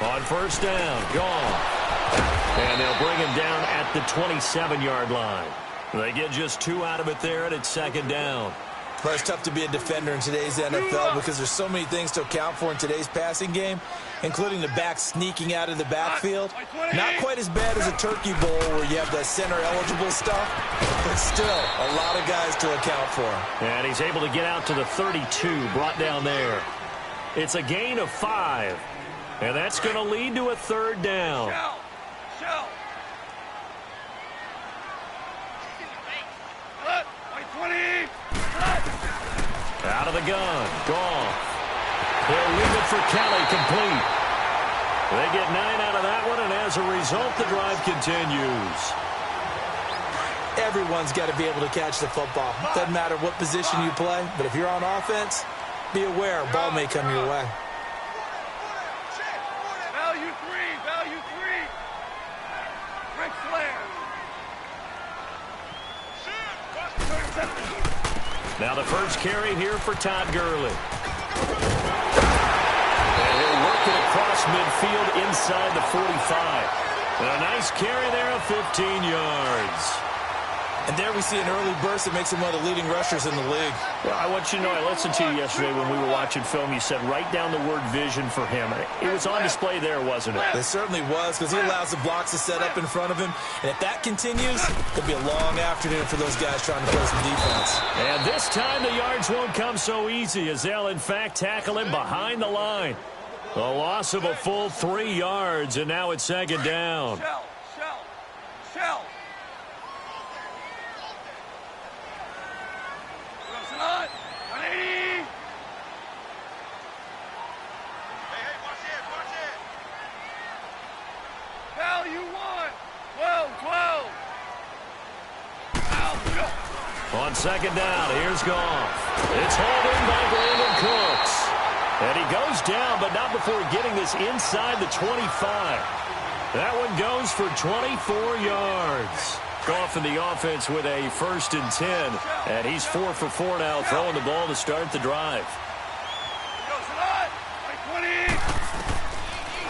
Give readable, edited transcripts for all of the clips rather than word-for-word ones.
On first down, gone. And they'll bring him down at the 27-yard line. They get just 2 out of it there, and it's second down. Well, it's tough to be a defender in today's NFL because there's so many things to account for in today's passing game, including the back sneaking out of the backfield. Not quite as bad as a turkey bowl where you have that center-eligible stuff, but still a lot of guys to account for. And he's able to get out to the 32, brought down there. It's a gain of 5, and that's going to lead to a third down. Out of the gun, gone. He'll leave it for Kelly, complete. They get 9 out of that one, and as a result, the drive continues. Everyone's got to be able to catch the football. Doesn't matter what position you play, but if you're on offense, be aware, a ball may come your way. Value three. Ric Flair. Now the first carry here for Todd Gurley. And he'll work it across midfield inside the 45. And a nice carry there of 15 yards. And there we see an early burst that makes him one of the leading rushers in the league. Well, I want you to know, I listened to you yesterday when we were watching film. You said write down the word vision for him. It was on display there, wasn't it? It certainly was, because he allows the blocks to set up in front of him. And if that continues, it'll be a long afternoon for those guys trying to play some defense. And this time the yards won't come so easy, as they'll, in fact, tackle him behind the line. A loss of a full 3 yards, and now it's second down. Shell. Watch it. Value 1. 12. On second down, here's Goff. It's hauled in by Brandon Cooks. And he goes down, but not before getting this inside the 25. That one goes for 24 yards. Goff in the offense with a 1st and 10. And he's 4 for 4 now, throwing the ball to start the drive.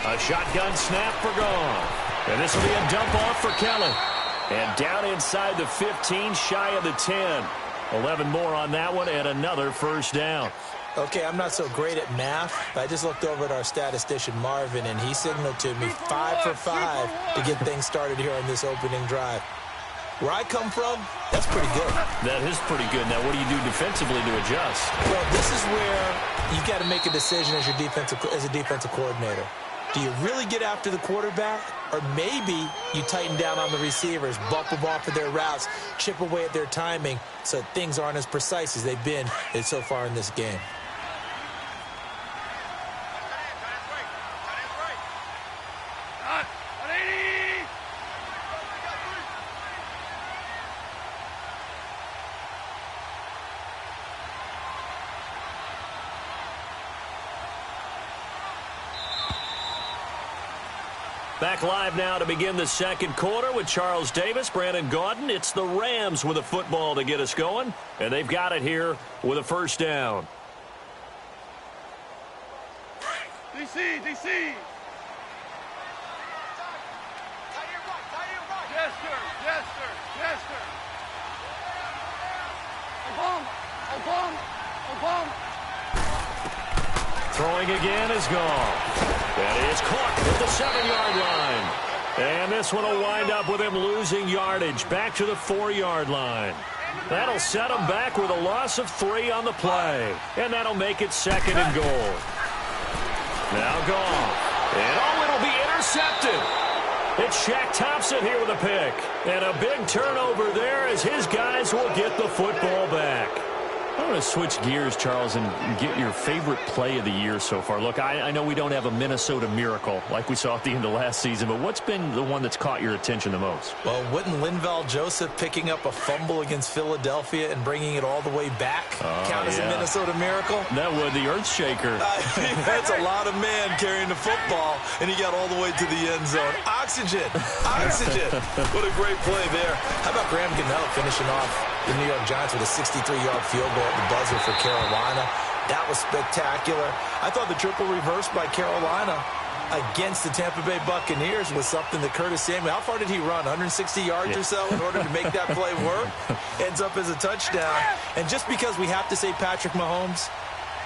A shotgun snap for Goff. And this will be a dump off for Kelly. And down inside the 15, shy of the 10. 11 more on that one, and another first down. Okay, I'm not so great at math, but I just looked over at our statistician, Marvin, and he signaled to me 5 for 5 to get things started here on this opening drive. Where I come from, that's pretty good. That is pretty good. Now, what do you do defensively to adjust? Well, this is where you've got to make a decision as a defensive coordinator. Do you really get after the quarterback? Or maybe you tighten down on the receivers, bump them off of their routes, chip away at their timing so things aren't as precise as they've been so far in this game. Back live now to begin the second quarter with Charles Davis, Brandon Gaudin. It's the Rams with a football to get us going, and they've got it here with a first down. DC. Yes, sir. Obama. Throwing again is gone. And it's caught at the 7-yard line. And this one will wind up with him losing yardage back to the 4-yard line. That'll set him back with a loss of 3 on the play. And that'll make it 2nd and goal. Now gone. And it'll be intercepted. It's Shaq Thompson here with a pick. And a big turnover there as his guys will get the football back. I want to switch gears, Charles, and get your favorite play of the year so far. Look, I know we don't have a Minnesota miracle like we saw at the end of last season, but what's been the one that's caught your attention the most? Well, wouldn't Linval Joseph picking up a fumble against Philadelphia and bringing it all the way back count as a Minnesota miracle? That would, the earth shaker. That's a lot of men carrying the football, and he got all the way to the end zone. oxygen. Oxygen. What a great play there. How about Graham Gano finishing off the New York Giants with a 63-yard field goal at the buzzer for Carolina? That was spectacular. I thought the triple reverse by Carolina against the Tampa Bay Buccaneers was something that Curtis Samuel, how far did he run? 160 yards or so in order to make that play work? Ends up as a touchdown. And just because we have to say Patrick Mahomes,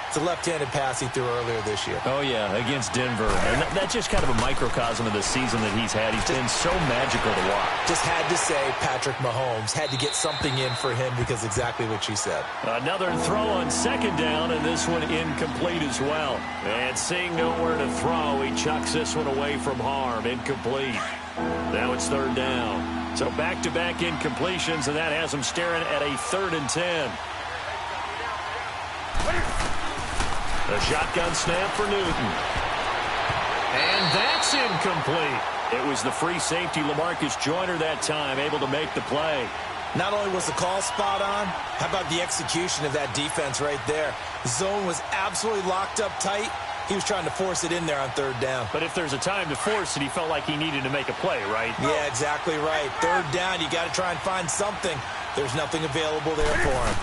it's a left-handed pass he threw earlier this year. Oh, yeah, against Denver. And that's just kind of a microcosm of the season that he's had. He's been so magical to watch. Just had to say Patrick Mahomes. Had to get something in for him because exactly what she said. Another throw on second down, and this one incomplete as well. And seeing nowhere to throw, he chucks this one away from harm. Incomplete. Now it's third down. So back-to-back incompletions, and that has him staring at a 3rd and 10. A shotgun snap for Newton. And that's incomplete. It was the free safety, LaMarcus Joyner, that time, able to make the play. Not only was the call spot on, how about the execution of that defense right there? Zone was absolutely locked up tight. He was trying to force it in there on 3rd down. But if there's a time to force it, he felt like he needed to make a play, right? Yeah, exactly right. 3rd down, you got to try and find something. There's nothing available there for him.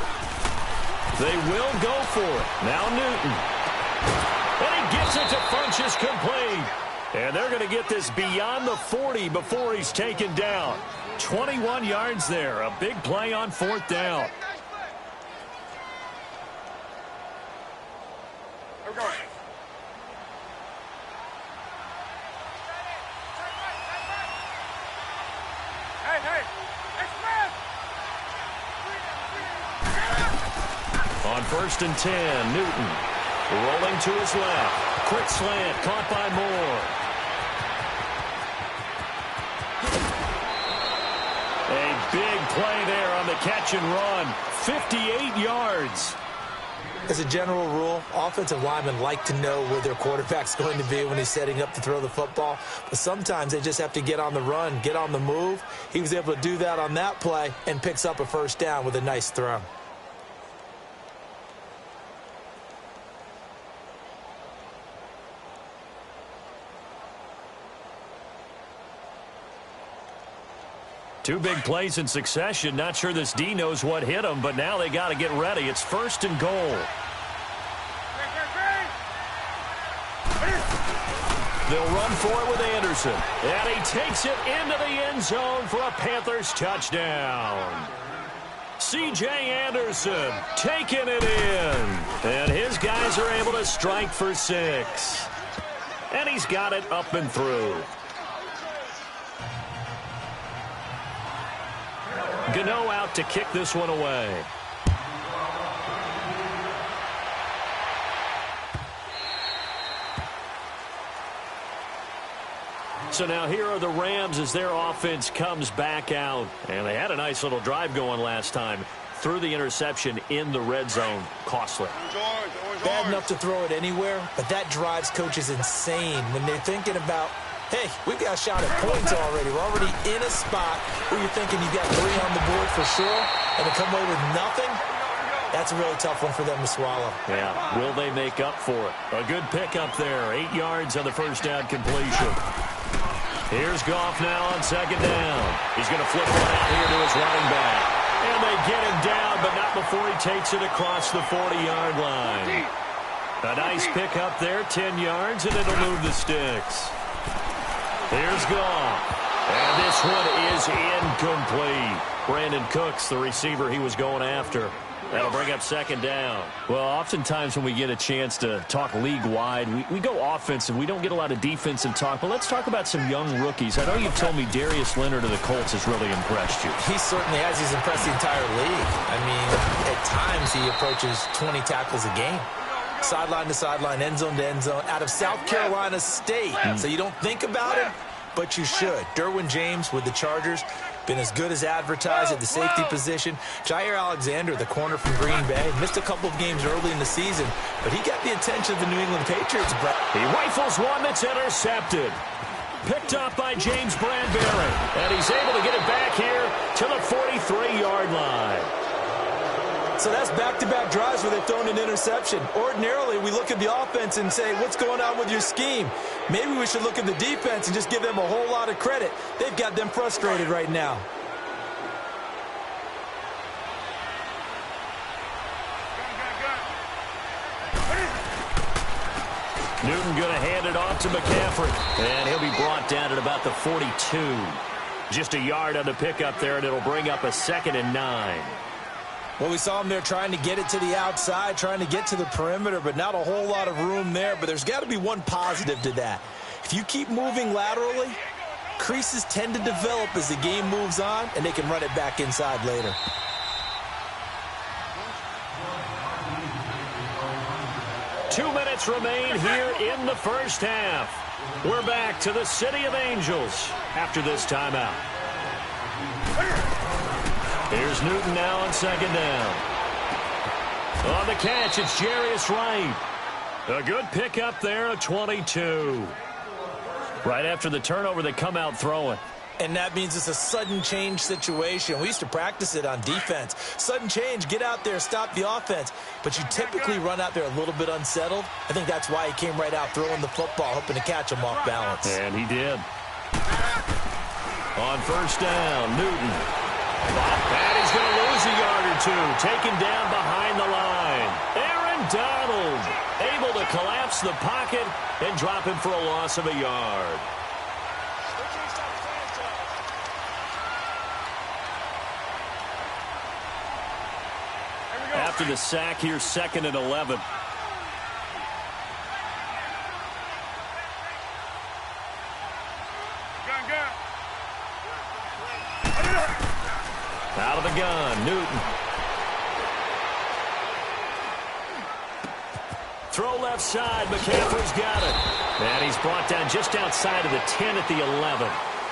They will go for it. Now Newton. And he gets it to Funchess complete. And they're going to get this beyond the 40 before he's taken down. 21 yards there. A big play on 4th down. Here we go. Hey, express! On 1st and 10, Newton rolling to his left. Quick slant, caught by Moore. A big play there on the catch and run. 58 yards. As a general rule, offensive linemen like to know where their quarterback's going to be when he's setting up to throw the football. But sometimes they just have to get on the run, get on the move. He was able to do that on that play and picks up a 1st down with a nice throw. Two big plays in succession. Not sure this D knows what hit him, but now they got to get ready. It's 1st and goal. They'll run for it with Anderson. And he takes it into the end zone for a Panthers touchdown. C.J. Anderson taking it in. And his guys are able to strike for 6. And he's got it up and through. Gano out to kick this one away. So now here are the Rams as their offense comes back out. And they had a nice little drive going last time. Threw the interception in the red zone. Costly. Bad enough to throw it anywhere, but that drives coaches insane when they're thinking about, hey, we've got a shot at points already. We're already in a spot where you're thinking you got 3 on the board for sure, and to come away with nothing, that's a really tough one for them to swallow. Yeah, will they make up for it? A good pickup there. 8 yards on the 1st down completion. Here's Goff now on 2nd down. He's going to flip one out here to his running back. And they get him down, but not before he takes it across the 40-yard line. A nice pickup there, 10 yards, and it'll move the sticks. Here's Goff. And this one is incomplete. Brandon Cooks, the receiver he was going after. That'll bring up 2nd down. Well, oftentimes when we get a chance to talk league-wide, we go offensive. We don't get a lot of defensive talk. But let's talk about some young rookies. I know you've told me Darius Leonard of the Colts has really impressed you. He certainly has. He's impressed the entire league. I mean, at times he approaches 20 tackles a game. Sideline to sideline, end zone to end zone, out of South Carolina State. So you don't think about it, but you should. Derwin James with the Chargers, been as good as advertised at the safety position. Jair Alexander, the corner from Green Bay, missed a couple of games early in the season, but he got the attention of the New England Patriots. He rifles one that's intercepted. Picked up by James Bradbury, and he's able to get it back here to the 43-yard line. So that's back-to-back drives where they've thrown an interception. Ordinarily, we look at the offense and say, what's going on with your scheme? Maybe we should look at the defense and just give them a whole lot of credit. They've got them frustrated right now. Newton going to hand it off to McCaffrey. And he'll be brought down at about the 42. Just a yard on the pickup there, and it'll bring up a 2nd and 9. Well, we saw him there trying to get it to the outside, trying to get to the perimeter, but not a whole lot of room there. But there's got to be one positive to that. If you keep moving laterally, creases tend to develop as the game moves on, and they can run it back inside later. Two minutes remain here in the first half. We're back to the City of Angels after this timeout. Here's Newton now on 2nd down. On the catch, it's Jarius Wright. A good pickup there, a 22. Right after the turnover, they come out throwing. And that means it's a sudden change situation. We used to practice it on defense. Sudden change, get out there, stop the offense. But you typically run out there a little bit unsettled. I think that's why he came right out throwing the football, hoping to catch him off balance. And he did. On 1st down, Newton. And he's going to lose a yard or two. Taken down behind the line. Aaron Donald able to collapse the pocket and drop him for a loss of a yard. After the sack, here's 2nd and 11. Out of the gun, Newton. Throw left side, McCaffrey's got it. And he's brought down just outside of the 10 at the 11.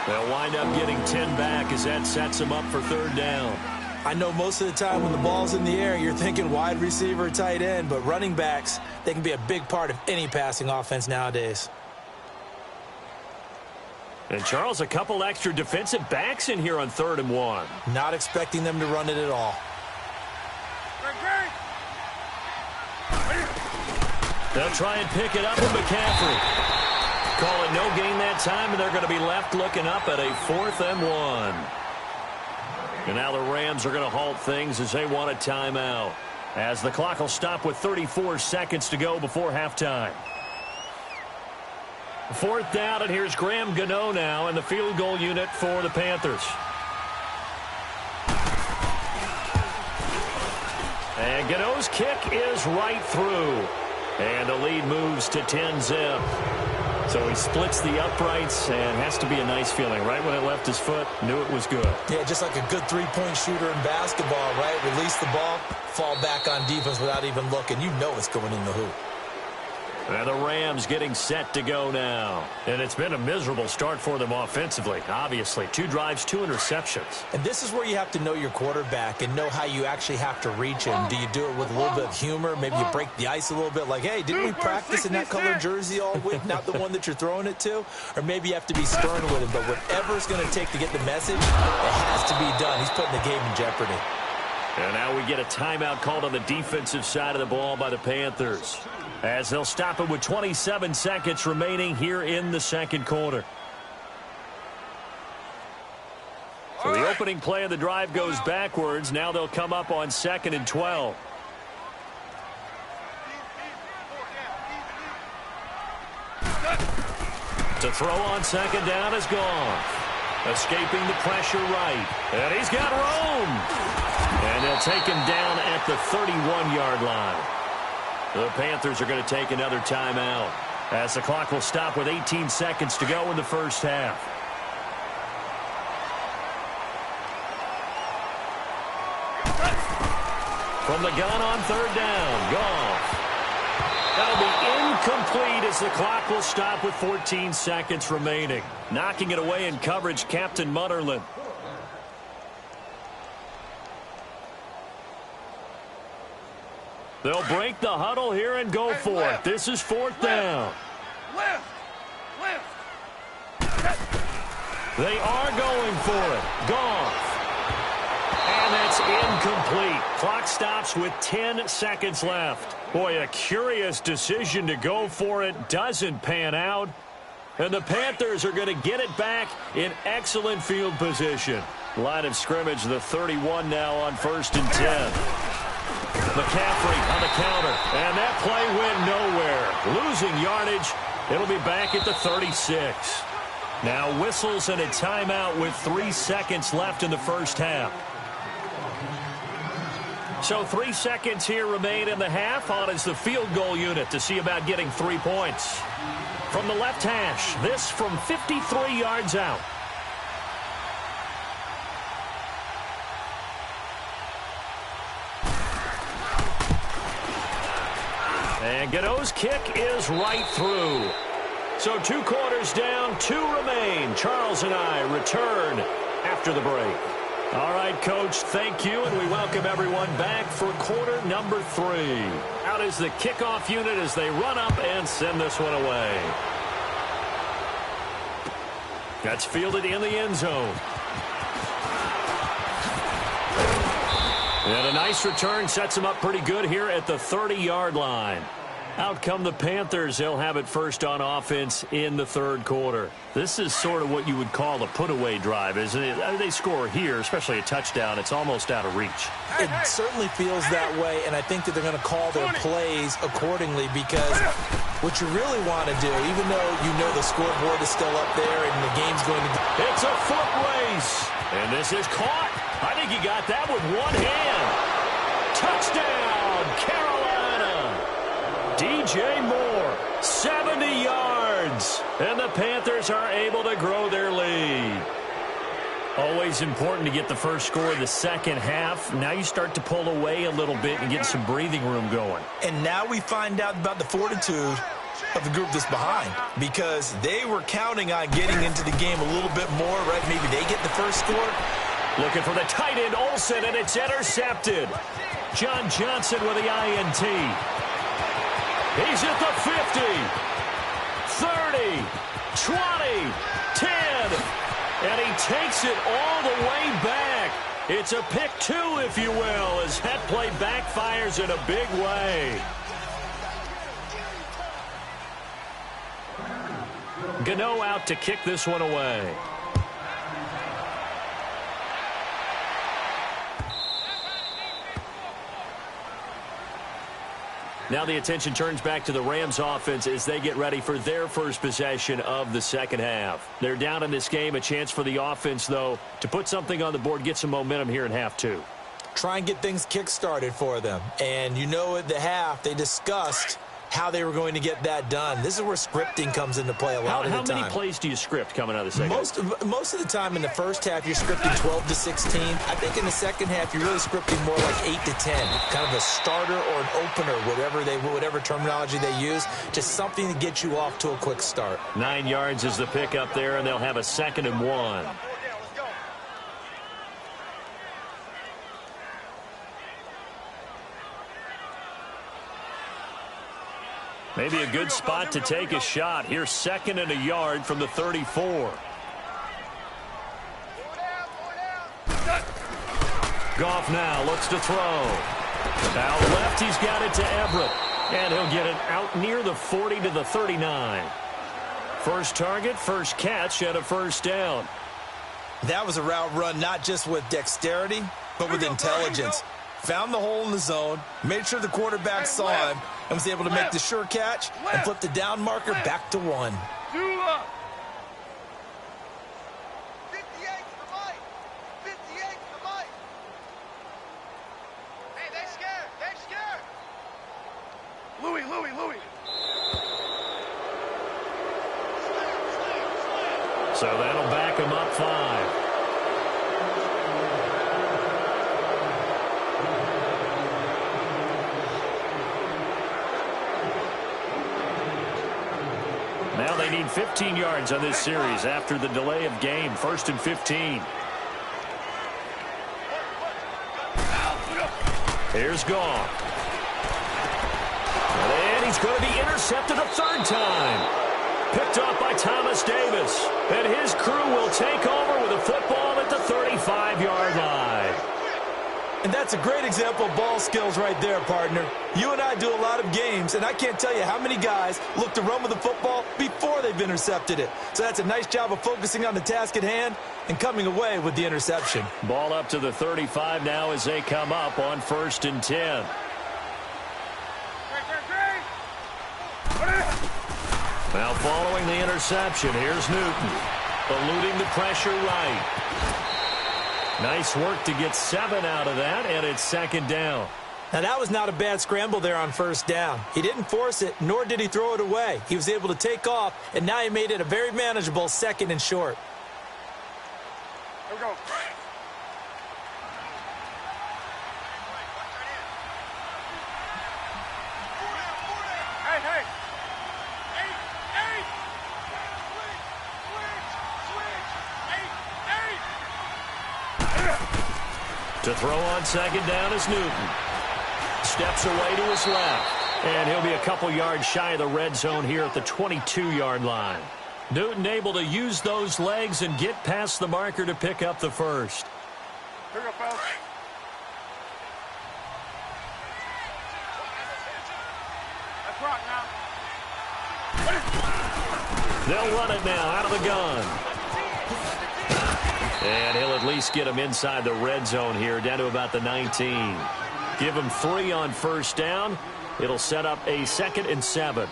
They'll wind up getting 10 back as that sets him up for 3rd down. I know most of the time when the ball's in the air, you're thinking wide receiver, tight end, but running backs, they can be a big part of any passing offense nowadays. And, Charles, a couple extra defensive backs in here on 3rd and 1. Not expecting them to run it at all. They'll try and pick it up with McCaffrey. Call it no gain that time, and they're going to be left looking up at a 4th and 1. And now the Rams are going to halt things as they want a timeout, as the clock will stop with 34 seconds to go before halftime. 4th down, and here's Graham Gano now in the field goal unit for the Panthers. And Gano's kick is right through. And the lead moves to 10-zip. So he splits the uprights and has to be a nice feeling. Right when it left his foot, knew it was good. Yeah, just like a good three-point shooter in basketball, right? Release the ball, fall back on defense without even looking. You know it's going in the hoop. And the Rams getting set to go now. And it's been a miserable start for them offensively, obviously. 2 drives, 2 interceptions. And this is where you have to know your quarterback and know how you actually have to reach him. Do you do it with a little bit of humor? Maybe you break the ice a little bit like, hey, didn't we practice in that colored jersey all week, not the one that you're throwing it to? Or maybe you have to be stern with him. But whatever it's going to take to get the message, it has to be done. He's putting the game in jeopardy. And now we get a timeout called on the defensive side of the ball by the Panthers, as they'll stop it with 27 seconds remaining here in the 2nd quarter. So the opening play of the drive goes backwards. Now they'll come up on 2nd and 12. To throw on 2nd down is gone. Escaping the pressure right. And he's got room. And they'll take him down at the 31-yard line. The Panthers are going to take another timeout, as the clock will stop with 18 seconds to go in the first half. From the gun on 3rd down, Goff. That'll be incomplete as the clock will stop with 14 seconds remaining. Knocking it away in coverage, Captain Mutterlin. They'll break the huddle here and go for it. This is 4th down. They are going for it. Goff. And that's is incomplete. Clock stops with 10 seconds left. Boy, a curious decision to go for it. Doesn't pan out. And the Panthers are going to get it back in excellent field position. Line of scrimmage, the 31 now on 1st and 10. McCaffrey on the counter. And that play went nowhere. Losing yardage. It'll be back at the 36. Now whistles and a timeout with 3 seconds left in the first half. So 3 seconds here remain in the half. On is the field goal unit to see about getting 3 points. From the left hash, this from 53 yards out. And Gano's kick is right through. So 2 quarters down, 2 remain. Charles and I return after the break. All right, Coach, thank you, and we welcome everyone back for quarter number 3. Out is the kickoff unit as they run up and send this one away. That's fielded in the end zone. And a nice return sets them up pretty good here at the 30-yard line. Out come the Panthers. They'll have it first on offense in the 3rd quarter. This is sort of what you would call a put-away drive, isn't it? They score here, especially a touchdown. It's almost out of reach. It certainly feels that way, and I think that they're going to call their plays accordingly because what you really want to do, even though you know the scoreboard is still up there and the game's going to... It's a foot race, and this is caught. I think he got that with one hand. Touchdown, Carolina. DJ Moore, 70 yards, and the Panthers are able to grow their lead. Always important to get the first score of the second half. Now you start to pull away a little bit and get some breathing room going. And now we find out about the fortitude of the group that's behind because they were counting on getting into the game a little bit more, right? Maybe they get the first score. Looking for the tight end, Olsen, and it's intercepted. John Johnson with the INT. He's at the 50, 30, 20, 10, and he takes it all the way back. It's a pick 2, if you will, as that play backfires in a big way. Gano out to kick this one away. Now the attention turns back to the Rams offense as they get ready for their first possession of the second half. They're down in this game. A chance for the offense, though, to put something on the board, get some momentum here in half 2. Try and get things kick-started for them. And you know at the half, they discussed how they were going to get that done. This is where scripting comes into play a lot of the time. How many plays do you script coming out of the second half? Most of the time in the first half, you're scripting 12 to 16. I think in the second half, you're really scripting more like 8 to 10. Kind of a starter or an opener, whatever terminology they use, just something to get you off to a quick start. 9 yards is the pick up there, and they'll have a 2nd and 1. Maybe a good spot to take a shot. Here's 2nd and a yard from the 34. Goff now looks to throw. Out left, he's got it to Everett. And he'll get it out near the 40 to the 39. First target, first catch, and a first down. That was a route run not just with dexterity, but with intelligence. Found the hole in the zone, made sure the quarterback saw him, and was able to make the sure catch and flip the down marker back to 1. 2 up. 58 for Mike. 58 for Mike. Hey, they're scared. They're scared. Louis. So that'll back him up 5. Now they need 15 yards on this series after the delay of game. 1st and 15. Here's Goff. And he's going to be intercepted a 3rd time. Picked off by Thomas Davis. And his crew will take over with a football at the 35-yard line. And that's a great example of ball skills right there, partner. You and I do a lot of games, and I can't tell you how many guys look to run with the football before they've intercepted it. So that's a nice job of focusing on the task at hand and coming away with the interception. Ball up to the 35 now as they come up on 1st and 10. Now following the interception, here's Newton. Eluding the pressure right. Nice work to get 7 out of that, and it's 2nd down. Now, that was not a bad scramble there on 1st down. He didn't force it, nor did he throw it away. He was able to take off, and now he made it a very manageable 2nd and short. Here we go. Hey. To throw on 2nd down is Newton. Steps away to his left. And he'll be a couple yards shy of the red zone here at the 22-yard line. Newton able to use those legs and get past the marker to pick up the first. Here we go, fellas. Let's rock now. They'll run it now out of the gun. And he'll at least get him inside the red zone here, down to about the 19. Give him 3 on 1st down. It'll set up a 2nd and 7.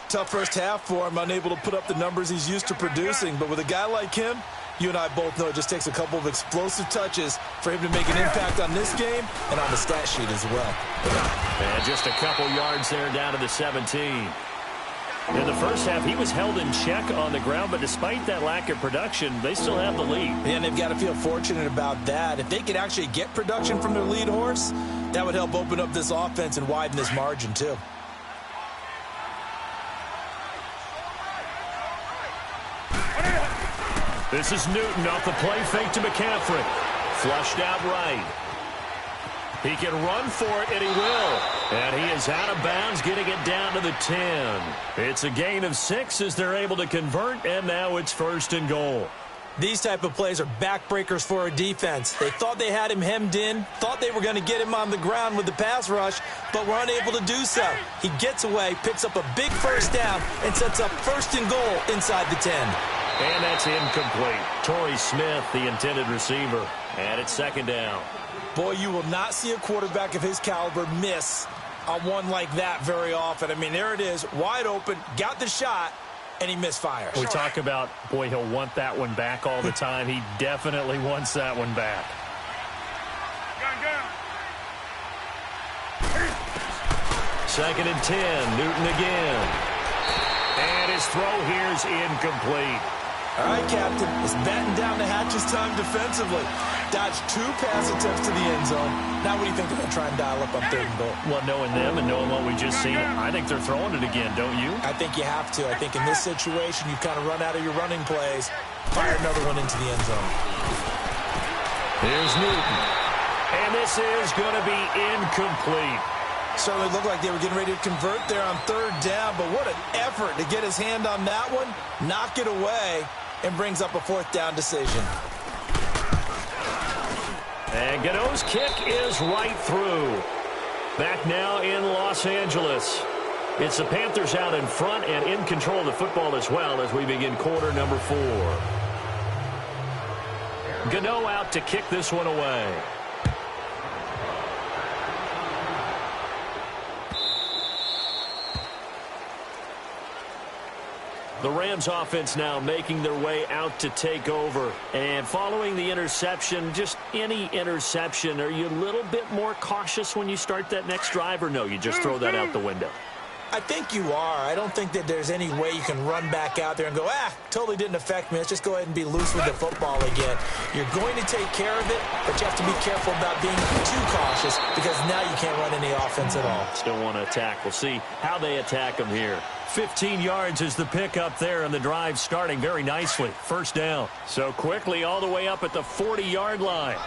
Tough first half for him, unable to put up the numbers he's used to producing. But with a guy like him, you and I both know it just takes a couple of explosive touches for him to make an impact on this game and on the stat sheet as well. And just a couple yards there down to the 17. In the first half, he was held in check on the ground, but despite that lack of production, they still have the lead. Yeah, and they've got to feel fortunate about that. If they could actually get production from their lead horse, that would help open up this offense and widen this margin, too. This is Newton off the play fake to McCaffrey. Flushed out right. He can run for it, and he will. And he is out of bounds, getting it down to the 10. It's a gain of 6 as they're able to convert, and now it's 1st and goal. These type of plays are backbreakers for a defense. They thought they had him hemmed in, thought they were going to get him on the ground with the pass rush, but were unable to do so. He gets away, picks up a big 1st down, and sets up 1st and goal inside the 10. And that's incomplete. Torrey Smith, the intended receiver. And it's 2nd down. Boy, you will not see a quarterback of his caliber miss on one like that very often. I mean, there it is, wide open, got the shot, and he misfires. We talk about, boy, he'll want that one back all the time. He definitely wants that one back. Gun. 2nd and 10, Newton again. And his throw here is incomplete. All right, Captain, it's batten down the hatches time defensively. Dodged 2 pass attempts to the end zone. Now what do you think they're going to try and dial up on 3rd and goal? Well, knowing them and knowing what we just seen, I think they're throwing it again, don't you? I think you have to. I think in this situation, you kind of run out of your running plays, fire another one into the end zone. Here's Newton. And this is going to be incomplete. Certainly looked like they were getting ready to convert there on 3rd down, but what an effort to get his hand on that one, knock it away, and brings up a 4th down decision. And Gano's kick is right through. Back now in Los Angeles. It's the Panthers out in front and in control of the football as well as we begin quarter number 4. Gano out to kick this one away. The Rams offense now making their way out to take over. And following the interception, just any interception, are you a little bit more cautious when you start that next drive, or no, you just throw that out the window? I think you are. I don't think that there's any way you can run back out there and go, totally didn't affect me. Let's just go ahead and be loose with the football again. You're going to take care of it, but you have to be careful about being too cautious because now you can't run any offense at all. Still want to attack. We'll see how they attack them here. 15 yards is the pickup there, and the drive starting very nicely. 1st down. So quickly all the way up at the 40-yard line.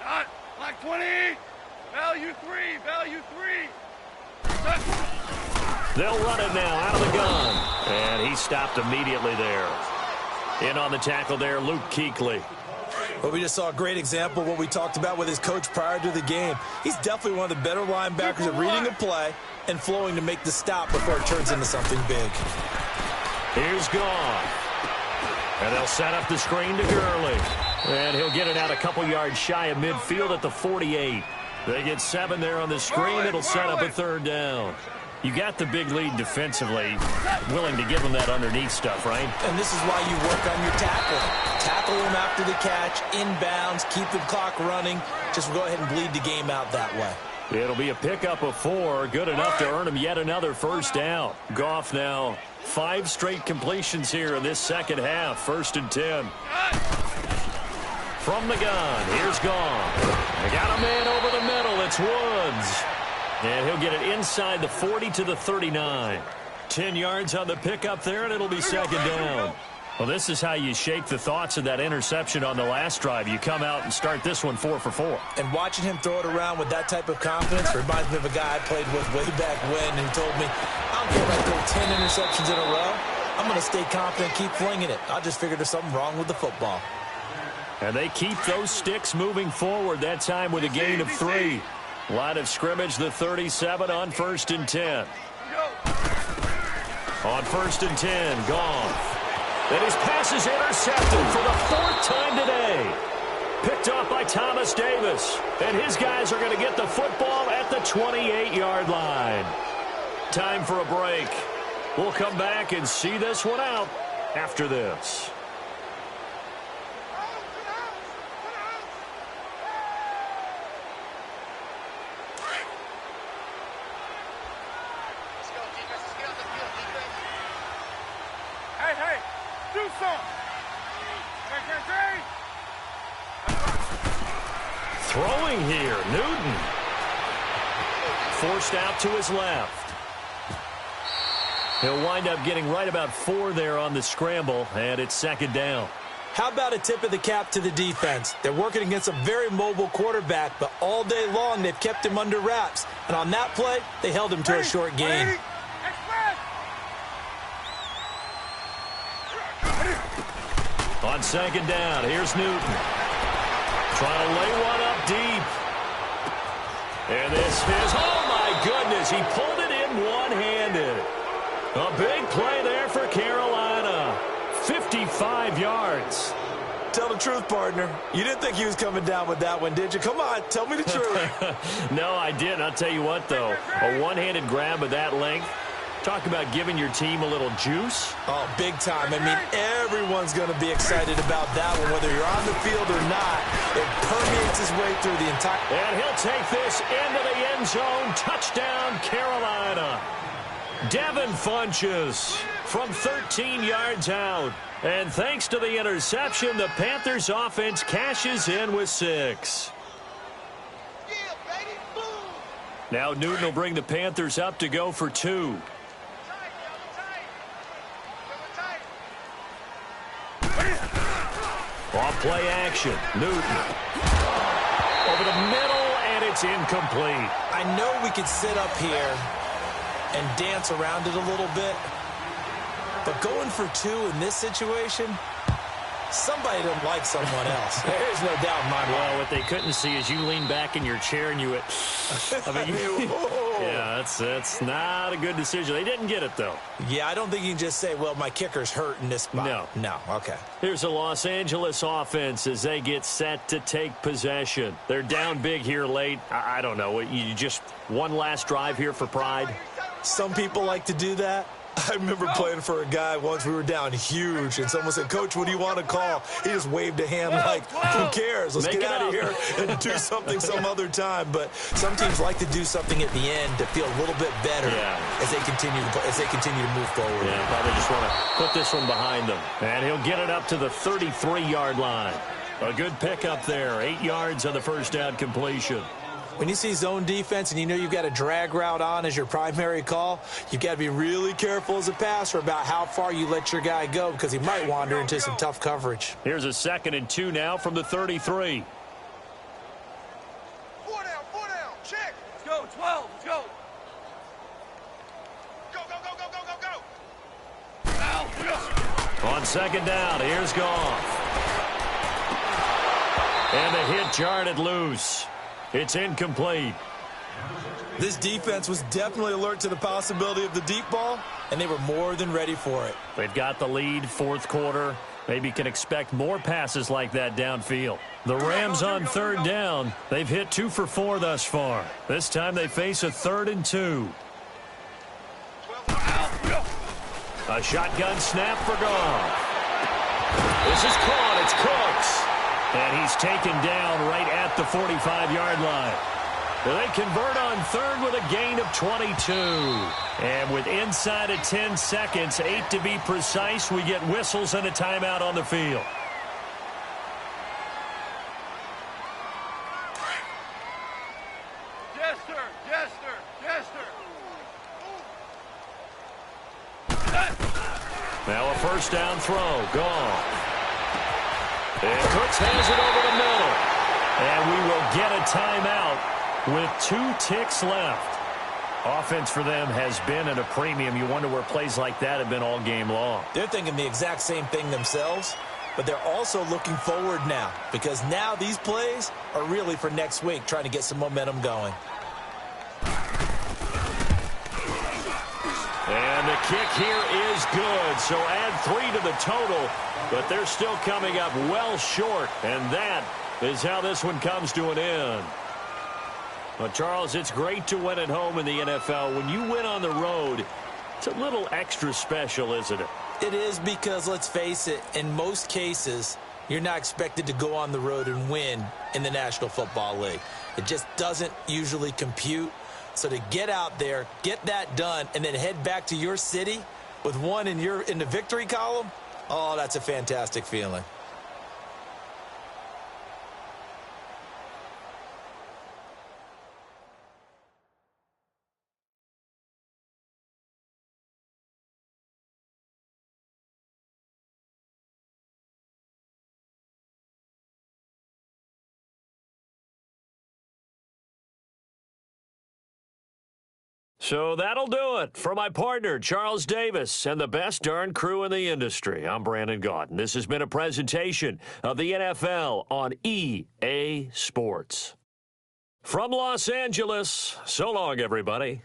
Not like 20. Value 3. Value 3. They'll run it now out of the gun. And he stopped immediately there. In on the tackle there, Luke Kuechly. Well, we just saw a great example of what we talked about with his coach prior to the game. He's definitely one of the better linebackers at reading a play and flowing to make the stop before it turns into something big. Here's Goff. And they'll set up the screen to Gurley. And he'll get it out a couple yards shy of midfield at the 48. They get 7 there on the screen. It'll set up a 3rd down. You got the big lead defensively, willing to give them that underneath stuff, right? And this is why you work on your tackling. Tackle them after the catch, inbounds, keep the clock running. Just go ahead and bleed the game out that way. It'll be a pickup of 4, good enough to earn him yet another 1st down. Goff now 5 straight completions here in this second half. 1st and 10. From the gun, here's Goff. They got a man over the middle. It's Woods. And he'll get it inside the 40 to the 39. 10 yards on the pickup there, and it'll be 2nd down. Well, this is how you shake the thoughts of that interception on the last drive. You come out and start this one 4 for 4. And watching him throw it around with that type of confidence reminds me of a guy I played with way back when, and he told me, I don't care if I throw 10 interceptions in a row. I'm going to stay confident, keep flinging it. I just figured there's something wrong with the football. And they keep those sticks moving forward, that time with a gain of 3. Line of scrimmage, the 37 on 1st and 10. On 1st and 10, Goff. And his pass is intercepted for the 4th time today. Picked off by Thomas Davis. And his guys are going to get the football at the 28-yard line. Time for a break. We'll come back and see this one out after this. Throwing here, Newton. Forced out to his left. He'll wind up getting right about 4 there on the scramble, and it's 2nd down. How about a tip of the cap to the defense? They're working against a very mobile quarterback, but all day long they've kept him under wraps. And on that play, they held him to a short gain. On 2nd down, here's Newton. Trying to lay one up deep. And this is, oh my goodness, he pulled it in one-handed. A big play there for Carolina. 55 yards. Tell the truth, partner. You didn't think he was coming down with that one, did you? Come on, tell me the truth. No, I didn't. I'll tell you what, though. A one-handed grab of that length. Talk about giving your team a little juice. Oh, big time. I mean, everyone's going to be excited about that one, whether you're on the field or not. It permeates his way through the entire... And he'll take this into the end zone. Touchdown, Carolina. Devin Funchess from 13 yards out. And thanks to the interception, the Panthers offense cashes in with 6. Yeah, baby. Boom. Now Newton will bring the Panthers up to go for 2. Off play action. Newton. Over the middle, and it's incomplete. I know we could sit up here and dance around it a little bit, but going for 2 in this situation, somebody doesn't like someone else. There's no doubt in my mind. Well, what they couldn't see is you lean back in your chair and you went, I mean, yeah, that's not a good decision. They didn't get it, though. Yeah, I don't think you can just say, well, my kicker's hurt in this spot. No, okay. Here's a Los Angeles offense as they get set to take possession. They're down big here late. I don't know. You just one last drive here for pride? Some people like to do that. I remember playing for a guy once. We were down huge, and someone said, Coach, what do you want to call? He just waved a hand like, who cares? Let's get out of here and do something some other time. But some teams like to do something at the end to feel a little bit better as they continue to move forward. Yeah, probably just want to put this one behind them. And he'll get it up to the 33-yard line. A good pickup there. 8 yards on the first down completion. When you see zone defense and you know you've got a drag route on as your primary call, you've got to be really careful as a passer about how far you let your guy go because he might wander into some tough coverage. Here's a 2nd and 2 now from the 33. 4 down, check. Let's go, 12, let's go. Go, go, go, go, go, go, go. On 2nd down, here's Goff. And the hit jarred it loose. It's incomplete. This defense was definitely alert to the possibility of the deep ball, and they were more than ready for it. They've got the lead, fourth quarter. Maybe can expect more passes like that downfield. The Rams on third down. They've hit 2 for 4 thus far. This time they face a 3rd and 2. A shotgun snap for Goff. This is caught. It's Cooks. And he's taken down right at the 45-yard line. They convert on third with a gain of 22. And with inside of 10 seconds, 8 to be precise, we get whistles and a timeout on the field. Jester, Jester, Jester. Now a first down throw. Gone. And Cooks has it over the middle. And we will get a timeout with 2 ticks left. Offense for them has been at a premium. You wonder where plays like that have been all game long. They're thinking the exact same thing themselves, but they're also looking forward now because now these plays are really for next week, trying to get some momentum going. And the kick here is good, so add 3 to the total, but they're still coming up well short, and that is how this one comes to an end. Well, Charles, it's great to win at home in the NFL. When you win on the road, it's a little extra special, isn't it? It is because, let's face it, in most cases, you're not expected to go on the road and win in the National Football League. It just doesn't usually compute. So to get out there, get that done, and then head back to your city with one in the victory column, oh, that's a fantastic feeling. So that'll do it for my partner, Charles Davis, and the best darn crew in the industry. I'm Brandon Gaudin. This has been a presentation of the NFL on EA Sports. From Los Angeles, so long, everybody.